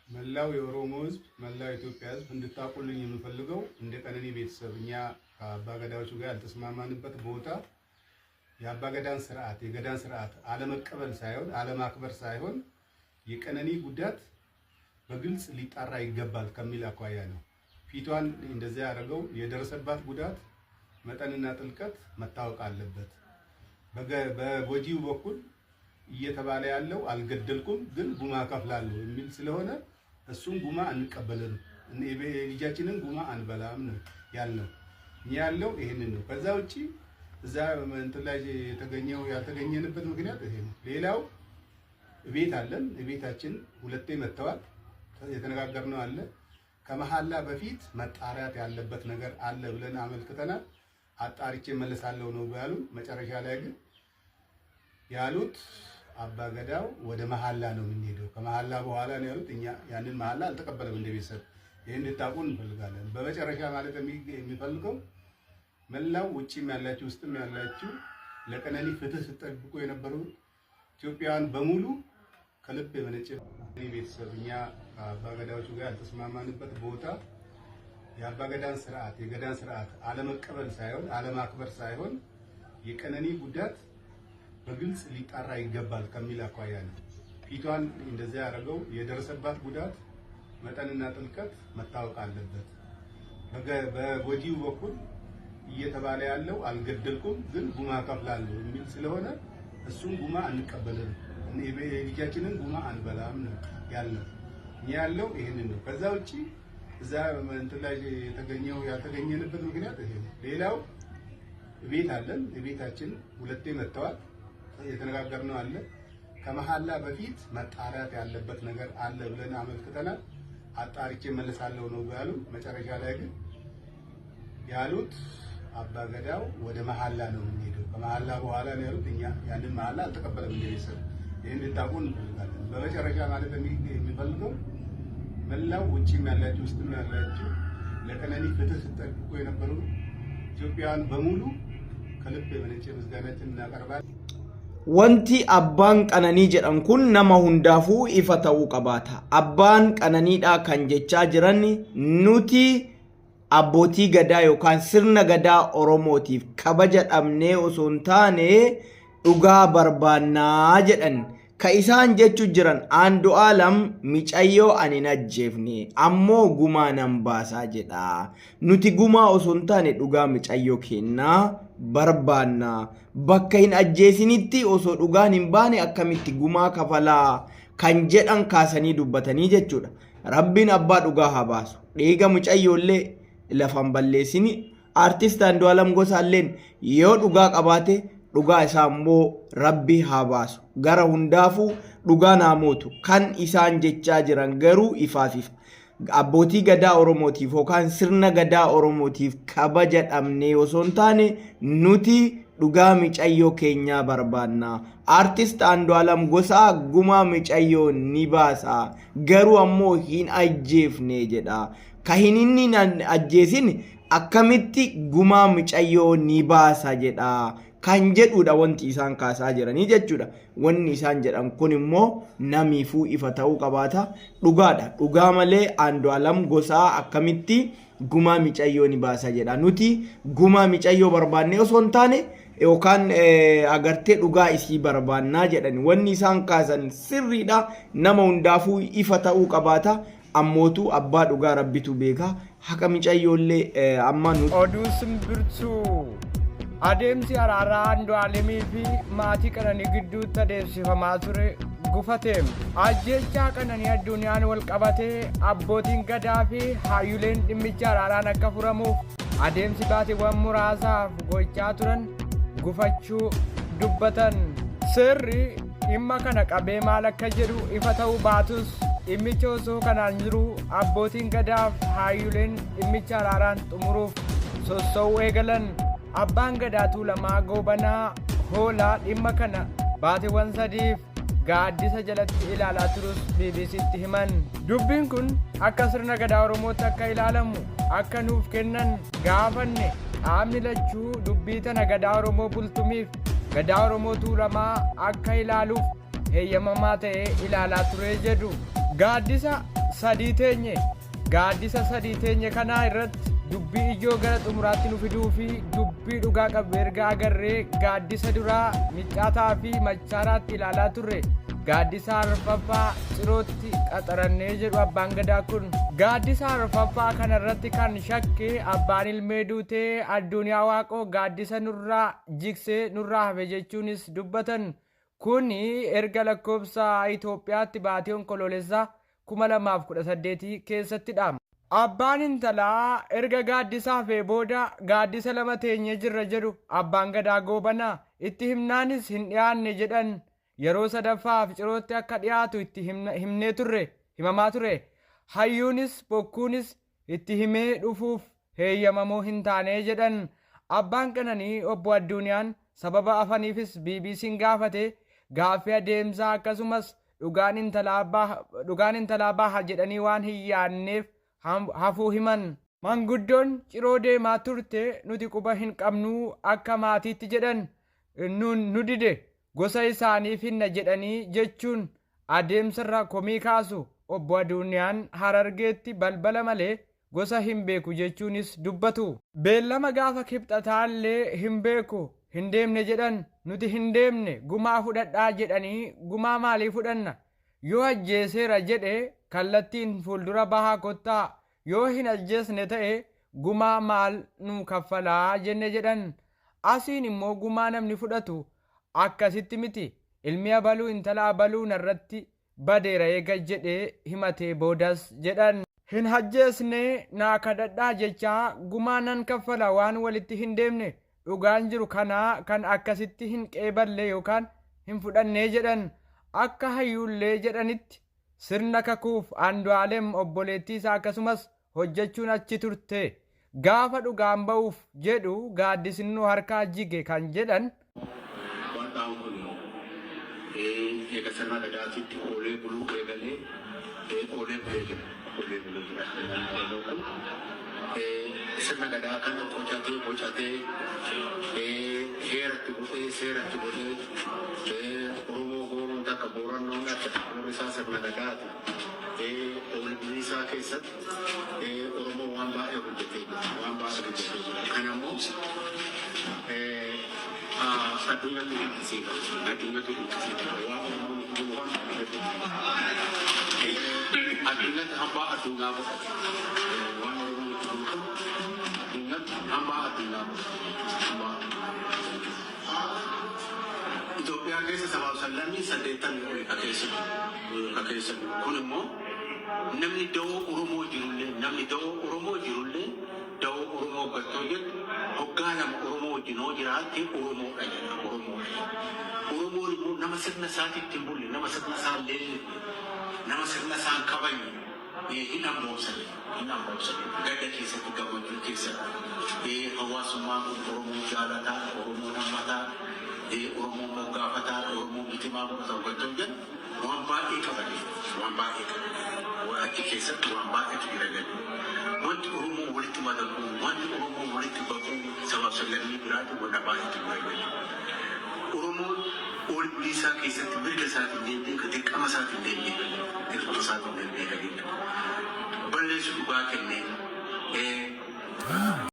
መላው የኦሮሞ ህዝብ መላው የኢትዮጵያ ህዝብ እንድታቁልኝ የምፈልገው እንደ ቀነኒ ቤተሰብ እኛ ከአባገዳዎቹ ጋር ያልተስማማንበት ቦታ የአባገዳን ስርዓት የገዳን ስርዓት አለመቀበል ሳይሆን አለማክበር ሳይሆን የቀነኒ ጉዳት በግልጽ ሊጣራ ይገባል ከሚል አኳያ ነው። ፊቷን እንደዚህ ያደረገው የደረሰባት ጉዳት መጠንና ጥልቀት መታወቅ አለበት። በጎጂው በኩል እየተባለ ያለው አልገደልኩም ግን ጉማ ከፍላለሁ የሚል ስለሆነ እሱን ጉማ አንቀበልም፣ ልጃችንን ጉማ አንበላም ነው ያልነው። እኛ ያለው ይሄንን ነው። ከዛ ውጪ እዛ እንትን ላይ የተገኘው ያልተገኘንበት ምክንያት ይሄ ነው። ሌላው ቤት አለን። ቤታችን ሁለቴ መተዋል። የተነጋገርነው አለ። ከመሐላ በፊት መጣሪያት ያለበት ነገር አለ ብለን አመልክተናል። አጣርቼ መለሳለሁ ነው ያሉ። መጨረሻ ላይ ግን ያሉት አባገዳው ወደ መሐላ ነው የምንሄደው፣ ከመሐላ በኋላ ነው ያሉት። እኛ ያንን መሐላ አልተቀበለም እንደ ቤተሰብ። ይሄን እንድታውቁ እንፈልጋለን። በመጨረሻ ማለት የሚፈልገው መላው ውጪም ያላችሁ ውስጥም ያላችሁ ለቀነኒ ፍትህ ስትጠብቁ የነበሩ ኢትዮጵያውያን በሙሉ ከልብ የመነጨ ቤተሰብ እኛ አባገዳዎቹ ጋር ያልተስማማንበት ቦታ የአባገዳን ስርዓት የገዳን ስርዓት አለመቀበል ሳይሆን አለማክበር ሳይሆን የቀነኒ ጉዳት በግልጽ ሊጣራ ይገባል ከሚል አኳያ ነው። ፊቷን እንደዚህ ያደረገው የደረሰባት ጉዳት መጠንና ጥልቀት መታወቅ አለበት። በጎጂው በኩል እየተባለ ያለው አልገደልኩም ግን ጉማ ከፍላለሁ የሚል ስለሆነ እሱን ጉማ አንቀበልም፣ ልጃችንን ጉማ አንበላም ነው ያልነው። እኛ ያለው ይሄንን ነው። ከዛ ውጪ እዛ እንትን ላይ የተገኘው ያልተገኘንበት ምክንያት ይሄ ነው። ሌላው ቤት አለን። ቤታችን ሁለቴ መተዋል። የተነጋገርነው አለ። ከመሐላ በፊት መጣሪያት ያለበት ነገር አለ ብለን አመልክተናል። አጣርቼ መለሳለሁ ነው ያሉ። መጨረሻ ላይ ግን ያሉት አባገዳው ወደ መሐላ ነው የምንሄደው፣ ከመሐላ በኋላ ነው ያሉት። እኛ ያንን መሐላ አልተቀበለም እንደ ቤተሰብ። ይሄን እንድታውቁ እንፈልጋለን። በመጨረሻ ማለት የሚፈልገው መላው ውጪም ያላችሁ ውስጥም ያላችሁ ለቀነኒ ፍትህ ስትጠብቁ የነበሩ ኢትዮጵያውያን በሙሉ ከልብ የመነጨ ምስጋናችን እናቀርባለን። Wanti abbaan qananii jedhan kun nama hundaafuu ifa ta'uu qabaata. Abbaan qananiidhaa kan jechaa jiran nuti abbootii gadaa yookaan sirna gadaa Oromootiif kabaja dhabnee osoo hin taane dhugaa barbaannaa jedhan. Ka isaan jechuu jiran Andu'aalam micayyoo ani hin ajjeefne ammoo gumaa nan baasaa jedha. Nuti gumaa osoo hin taane dhugaa micayyoo kennaa barbaanna. Bakka hin ajjeesinitti osoo dhugaan hin baane akkamitti gumaa kafalaa kan jedhan kaasanii dubbatanii jechuudha. Rabbiin abbaa dhugaa haa baasu. Dhiiga mucayyoollee lafan balleessini. Artist Andu'aalam Gosaalleen yoo dhugaa qabaate dhugaa isaa immoo Rabbi haa baasu. Gara hundaafuu dhugaa naamotu kan isaan jechaa jiran garuu ifaafiif. Abbootii gadaa Oromootiif yookaan sirna gadaa Oromootiif kabaja dhabnee osoo hin taane nuti dhugaa micayyoo keenyaa barbaanna. Artist Andu'aalam Gosaa gumaa micayyoo ni baasa garuu ammoo hin ajjeefne jedha. Ka hin inni ajjeesin akkamitti gumaa micayyoo ni baasa jedha kan jedhudha wanti isaan kaasaa jiranii jechuudha. Wanni isaan jedhan kun immoo namiifuu ifa ta'uu qabaata. Dhugaadha. Dhugaa malee Andu'aalam Gosaa akkamitti gumaa micayyoo ni baasa jedha. Nuti gumaa micayyoo barbaannee osoo hin taane yookaan agartee dhugaa isii barbaannaa jedhani. Wanni isaan kaasan sirriidha. Nama hundaafuu ifa ta'uu qabaata. Ammootu abbaa dhugaa Rabbitu beeka. Haqa micayyoollee amma nuti oduu simbirtuu adeemsi araaraa Andu'aalamii fi maatii Qananii gidduutti adeemsifamaa ture gufateem. Ajjechaa Qananii addunyaan wal qabatee abbootiin gadaa fi hayyuleen dhimmicha araaraan akka furamuuf adeemsi baatiiwwan muraasaaf gochaa turan gufachuu dubbatan. Sirri dhimma kana qabee maal akka jedhu ifa ta'uu baatus dhimmicha osoo kanaan jiru abbootiin gadaa fi hayyuleen dhimmicha araaraan xumuruuf sossoo'uu eegalan. Abbaan gadaa Tuulamaa Goobanaa Hoolaa dhimma kana baatiiwwan sadiif gaaddisa jalatti ilaalaa turus BBC'tti himan. Dubbiin kun akka sirna gadaa Oromootti akka ilaalamu akka nuuf kennan gaafanne. Qaamni lachuu dubbii tana gadaa Oromoo bultumiif gadaa Oromoo Tuulamaa akka ilaaluuf heeyyamamaa ta'ee ilaalaa ture jedhu. Gaaddisa sadii teenye gaaddisa sadii teenye kanaa irratti dubbii ijoo gara xumuraatti nu fiduu fi dubbii dhugaa qabu erga agarree gaaddisa duraa miccaataa fi machaaraatti ilaalaa turre gaaddisa arfaffaa cirootti qaxarannee jedhu abbaan gadaa kun gaaddisa arfaffaa kanarratti kan shakke abbaan ilmee duutee addunyaa waaqoo gaaddisa nurraa jigsee nurraa hafe jechuunis dubbatan kuni erga lakkoofsa Itoophiyaatti baatii onkoloolessaa 2018 keessattidha. Abbaan intalaa erga gaaddisaa hafee booda gaaddisa lama teenyee jirra jedhu abbaan gadaa goobanaa itti himnaanis hin dhiyaanne jedhan yeroo sadaffaaf cirootti akka dhiyaatu itti himamaa ture hayyuunis bokkuunis itti himee dhufuuf heeyyamamoo hin taane jedhan abbaan qananii obbo Addunyaan sababa afaniifis BBC'n gaafate gaaffii adeemsaa akkasumas dhugaan intalaa baha jedhanii waan hin yaanneef hafuu himan manguddoon ciroo deemaa turte nuti quba hin qabnuu akka maatiitti jedhan nu dide gosa isaaniif hinna jedhanii jechuun adeemsarra komii kaasu obbo Addunyaan Harargeetti balbala malee gosa hin beeku jechuunis dubbatu beellama gaafa kibxataallee hin beeku hin deemne jedhan nuti hin deemne gumaa fudhadhaa jedhanii gumaa maalii fudhanna yoo ajjeeseera jedhe kallattiin fuuldura bahaa kottaa yoo hin ajjeesne ta'e gumaa maal nu kaffalaa jenne jedhan asiin immoo gumaa namni fudhatu akkasitti miti ilmi abaluu intala abaluu narratti badeera eega jedhee himatee boodas jedhan hin ajjeesne naa kadhadhaa jechaa gumaa nan kaffala waan walitti hin deemne dhugaan jiru kanaa kan akkasitti hin qeeballe yookaan hin fudhanne jedhan akka hayyuullee jedhanitti sirna kakuuf Andu'aalem obboleettii isaa akkasumas hojjechuun achi turte gaafa dhugaan ba'uuf jedhu gaaddisni harkaa jige kan jedhan eega sirna gadaatitti oolee buluu eegalee oolee sirna gadaa kana bocatee heeratti godhee seeratti godhee Oromoo gooroon takka boorannoon akka isaa sirna gadaati oolbii isaa keessatti Oromoo waan baay'ee hojjetee jira kanammoo addunyatu dinqisiifata waan Oromoon addunyatti hambaa addunyaa godhate waan Oromoon addunyatti hambaa addunyaa godhate Itoophiyaa keessa sabaaf sallamii 80 oli kakeessa kun immoo namni da'oo Oromoo jirullee da'oo Oromoo gattoo jettu hoggaa lama Oromoo wajjin hoo jiraatte Oromoodha jedha Oromoon immoo nama sirna isaatiitti hin bulle nama sirna isaallee nama sirna isaan kabajne hin ammoomsane gadda keessatti gammachuu keessatti hawaasummaan Oromoo jaalataa Oromoo nammataa Oromoo moggaafataa Oromoo bitimaa godhata hojjetu jedhu waan baay'ee qabate achi keessatti waan baay'eetu jira jedhu wanti Oromoo walitti madaku wanti Oromoo walitti baquu sabaaf sallammii biraati wanta baay'eetu jira jedhu Oromoon oolbii isaa keessatti mirga isaatiin deemee dirqama isaatiin deemee balleessu dhugaa kennee